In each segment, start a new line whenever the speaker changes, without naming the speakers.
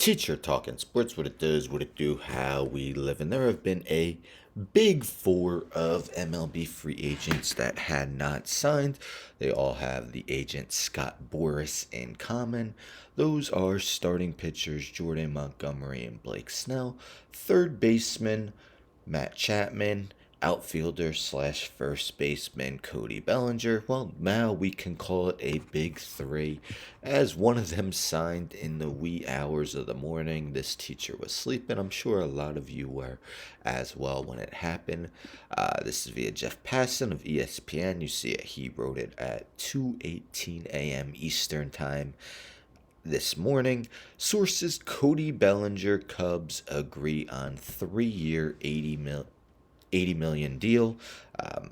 Teacher talking sports, what it does, what it do, how we live. And there have been a big four of MLB free agents that had not signed. They all have the agent Scott Boras in common. Those are starting pitchers Jordan Montgomery and Blake Snell, third baseman Matt Chapman, outfielder slash first baseman Cody Bellinger. Well, now we can call it a big three, as one of them signed in the wee hours of the morning. This teacher was sleeping. I'm sure a lot of you were as well when it happened. This is via Jeff Passan of ESPN. You see it. He wrote it at 2:18 a.m. Eastern Time this morning. Sources: Cody Bellinger, Cubs agree on 3-year, $80 million deal.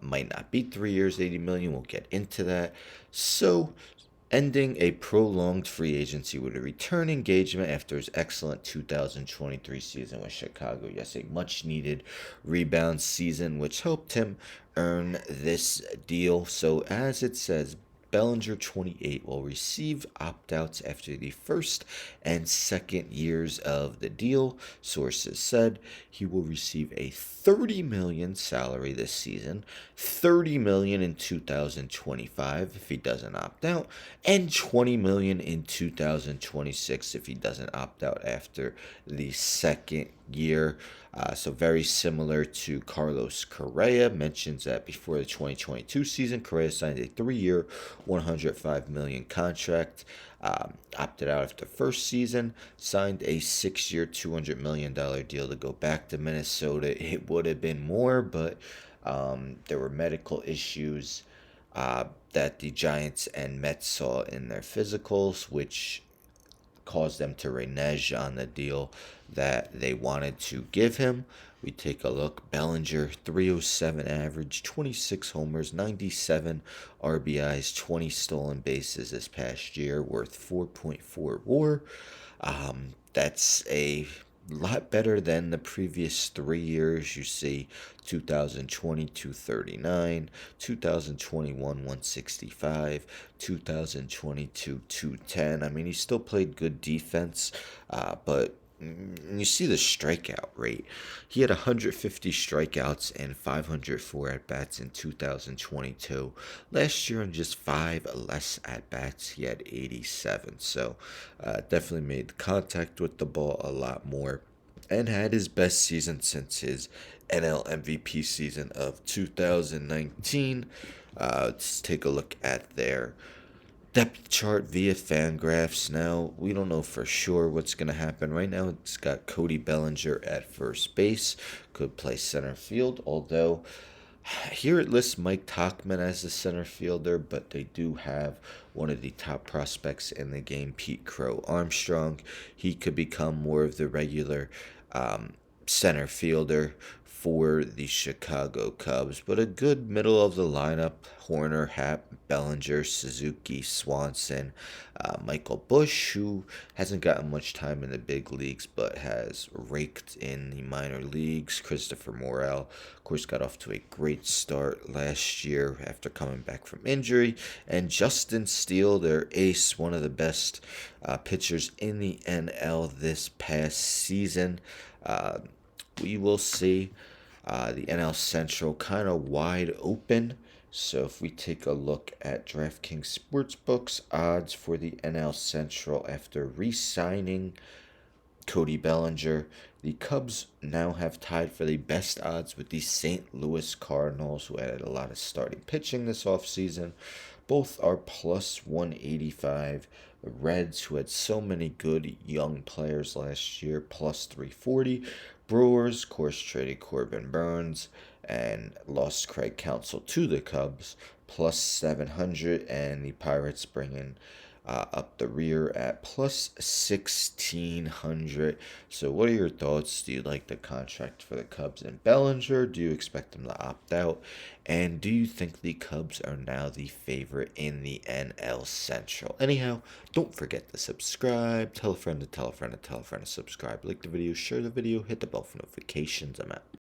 Might not be 3 years, $80 million. We'll get into that. So, ending a prolonged free agency with a return engagement after his excellent 2023 season with Chicago. Yes, a much needed rebound season, which helped him earn this deal. So, as it says, Bellinger, 28, will receive opt-outs after the first and second years of the deal. Sources said he will receive a $30 million salary this season, $30 million in 2025 if he doesn't opt out, and $20 million in 2026 if he doesn't opt out after the second year. So very similar to Carlos Correa. Mentions that before the 2022 season, Correa signed a 3-year, $105 million contract. Opted out after the first season, signed a 6-year, $200 million deal to go back to Minnesota. It would have been more, but there were medical issues that the Giants and Mets saw in their physicals, which caused them to renege on the deal that they wanted to give him. We take a look. Bellinger, 307 average, 26 homers, 97 RBIs, 20 stolen bases this past year, worth 4.4 WAR. That's a lot better than the previous 3 years. You see 2020 239, 2021 165, 2022 210. I mean, he still played good defense, but you see the strikeout rate. He had 150 strikeouts and 504 at bats in 2022. Last year, in just 5 less at bats, he had 87. So, definitely made contact with the ball a lot more and had his best season since his NL MVP season of 2019. Let's take a look at their depth chart via Fangraphs. Now, we don't know for sure what's going to happen. Right now, it's got Cody Bellinger at first base. Could play center field, although here it lists Mike Tauchman as the center fielder, but they do have one of the top prospects in the game, Pete Crow Armstrong. He could become more of the regular center fielder for the Chicago Cubs, but a good middle of the lineup: Horner, Happ, Bellinger, Suzuki, Swanson, Michael Bush, who hasn't gotten much time in the big leagues but has raked in the minor leagues. Christopher Morel, of course, got off to a great start last year after coming back from injury. And Justin Steele, their ace, one of the best pitchers in the NL this past season. We will see. The NL Central kind of wide open. So if we take a look at DraftKings Sportsbook's odds for the NL Central after re-signing Cody Bellinger, the Cubs now have tied for the best odds with the St. Louis Cardinals, who added a lot of starting pitching this offseason. Both are plus 185. The Reds, who had so many good young players last year, plus 340. Brewers, of course, traded Corbin Burns and lost Craig Counsell to the Cubs, plus 700. And the Pirates bringing up the rear at plus 1,600. So what are your thoughts? Do you like the contract for the Cubs and Bellinger? Do you expect them to opt out? And do you think the Cubs are now the favorite in the NL Central? Anyhow, don't forget to subscribe. Tell a friend to tell a friend to tell a friend to subscribe. Like the video, share the video, hit the bell for notifications. I'm out.